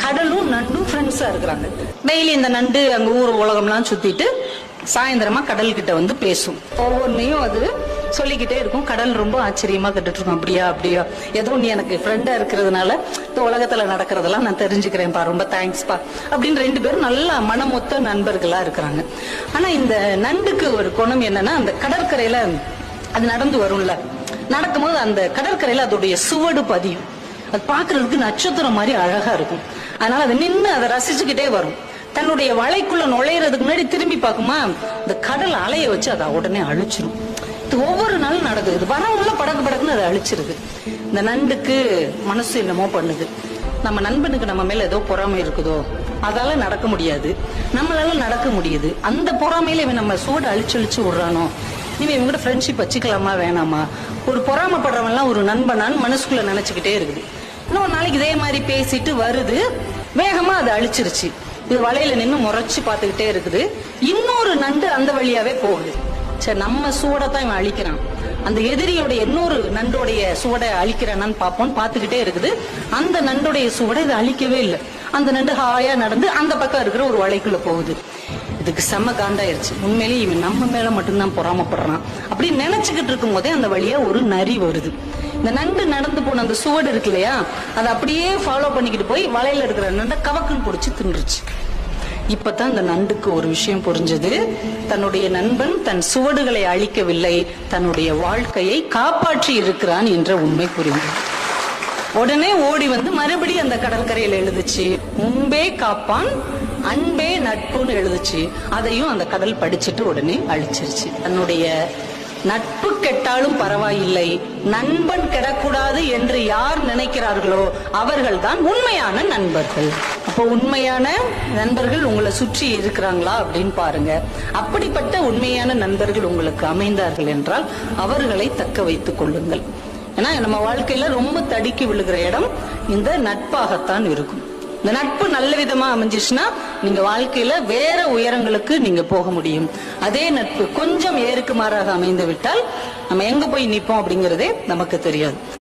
கடலும் நண்டும் ஃப்ரெண்ட்ஸா இருக்கிறாங்க. டெய்லி இந்த நண்டு அங்க ஊர் உலகம்லாம் சுத்திட்டு சாயந்தரமா கடல் கிட்ட வந்து பேசும். ஒவ்வொன்னையும் அது சொல்லிக்கிட்டே இருக்கும். கடல் ரொம்ப ஆச்சரியமா கேட்டுட்டு இருக்கும். அப்படியா அப்படியா, ஏதோ நீ எனக்கு ஃப்ரெண்டா இருக்கிறதுனால இந்த உலகத்துல நடக்கிறதெல்லாம் நான் தெரிஞ்சுக்கிறேன்ப்பா, ரொம்ப தேங்க்ஸ்பா அப்படின்னு 2 பேரும் நல்லா மனமொத்த நண்பர்களா இருக்கிறாங்க. ஆனா இந்த நண்டுக்கு ஒரு குணம் என்னன்னா, அந்த கடற்கரையில அது நடந்து வரும்ல, நடக்கும்போது அந்த கடற்கரையில அதோடைய சுவடு பதியும். அது பாக்குறதுக்கு நட்சத்திரம் மாதிரி அழகா இருக்கும். அதனால அதை நின்று அதை ரசிச்சுக்கிட்டே வரும். தன்னுடைய வலைக்குள்ள நுழையிறதுக்கு முன்னாடி திரும்பி பார்க்குமா, இந்த கடல் அலைய வச்சு அதை உடனே அழிச்சிரும். இது ஒவ்வொரு நாளும் நடக்குது. இது வரவங்கள படக்கு படக்குன்னு அதை அழிச்சிருது. இந்த நண்டுக்கு மனசு என்னமோ பண்ணுது. நம்ம நண்பனுக்கு நம்ம மேல ஏதோ பொறாமை இருக்குதோ, அதால நடக்க முடியாது, நம்மளால நடக்க முடியுது. அந்த பொறாமையில இவன் நம்ம சூட அழிச்சு விடுறானோ, இவன் இவங்க ஃப்ரெண்ட்ஷிப் வச்சுக்கலாமா வேணாமா, ஒரு பொறாமப்படுறவன்லாம் ஒரு நண்பனான்னு மனசுக்குள்ள நினைச்சுக்கிட்டே இருக்குது. இன்னொரு நாளைக்கு இதே மாதிரி பேசிட்டு வருது, வேகமா அதை அழிச்சிருச்சு. இது வலையில நின்று முறைச்சு பார்த்துக்கிட்டே இருக்குது. இன்னொரு நண்டு அந்த வழியாவே போகுது. சரி, நம்ம சூடத்தான் இவன் அழிக்கிறான், அந்த எதிரியோட இன்னொரு நண்டோடைய சுவடை அழிக்கிறான்னு பார்ப்போம்னு பார்த்துக்கிட்டே இருக்குது. அந்த நண்டோடைய சுவடை இதை அழிக்கவே இல்லை. அந்த நண்டு ஹாயா நடந்து அந்த பக்கம் இருக்கிற ஒரு வலைக்குள்ள போகுது. இதுக்கு செம்ம காண்டாயிருச்சு. உண்மையிலேயே இவன் நம்ம மேல மட்டும்தான் பொறாமப்படுறான் அப்படின்னு நினைச்சுக்கிட்டு இருக்கும் போதே அந்த வழியா ஒரு நரி வருது. இந்த நண்டு நடந்து போன அந்த சுவடு இருக்கு இல்லையா, அதை அப்படியே ஃபாலோ பண்ணிக்கிட்டு போய் வலையில இருக்கிற நண்டை கவக்குன்னு பிடிச்சி தின்றுச்சு. இப்பதான் இந்த நண்டுக்கு ஒரு விஷயம் புரிஞ்சது. தன்னுடைய நண்பன் தன் சுவடுகளை அழிக்கவில்லை, தன்னுடைய வாழ்க்கையை காப்பாற்றி இருக்கிறான் என்ற உண்மை புரிந்தது. உடனே ஓடி வந்து மறுபடியும் அந்த கடற்கரையில் எழுதுச்சு, முன்பே காப்பான் அன்பே நட்புன்னு எழுதுச்சு. அதையும் அந்த கடல் படிச்சுட்டு உடனே அழிச்சிருச்சு. தன்னுடைய நட்பு கெட்டாலும் பரவாயில்லை, நண்பன் கெடக்கூடாது என்று யார் நினைக்கிறார்களோ அவர்கள் தான் உண்மையான நண்பர்கள். அப்போ உண்மையான நண்பர்கள் உங்களை சுற்றி இருக்கிறாங்களா அப்படின்னு பாருங்க. அப்படிப்பட்ட உண்மையான நண்பர்கள் உங்களுக்கு அமைந்தார்கள் என்றால் அவர்களை தக்க வைத்துக் கொள்ளுங்கள். ஏன்னா நம்ம வாழ்க்கையில ரொம்ப தடுக்கி விழுகிற இடம் இந்த நட்பாகத்தான் இருக்கும். இந்த நட்பு நல்ல விதமா அமைஞ்சிச்சுன்னா நீங்க வாழ்க்கையில வேற உயரங்களுக்கு நீங்க போக முடியும். அதே நட்பு கொஞ்சம் ஏறுக்கு மாறாக அமைந்து விட்டால் நம்ம எங்க போய் நிற்போம் அப்படிங்கறதே நமக்கு தெரியாது.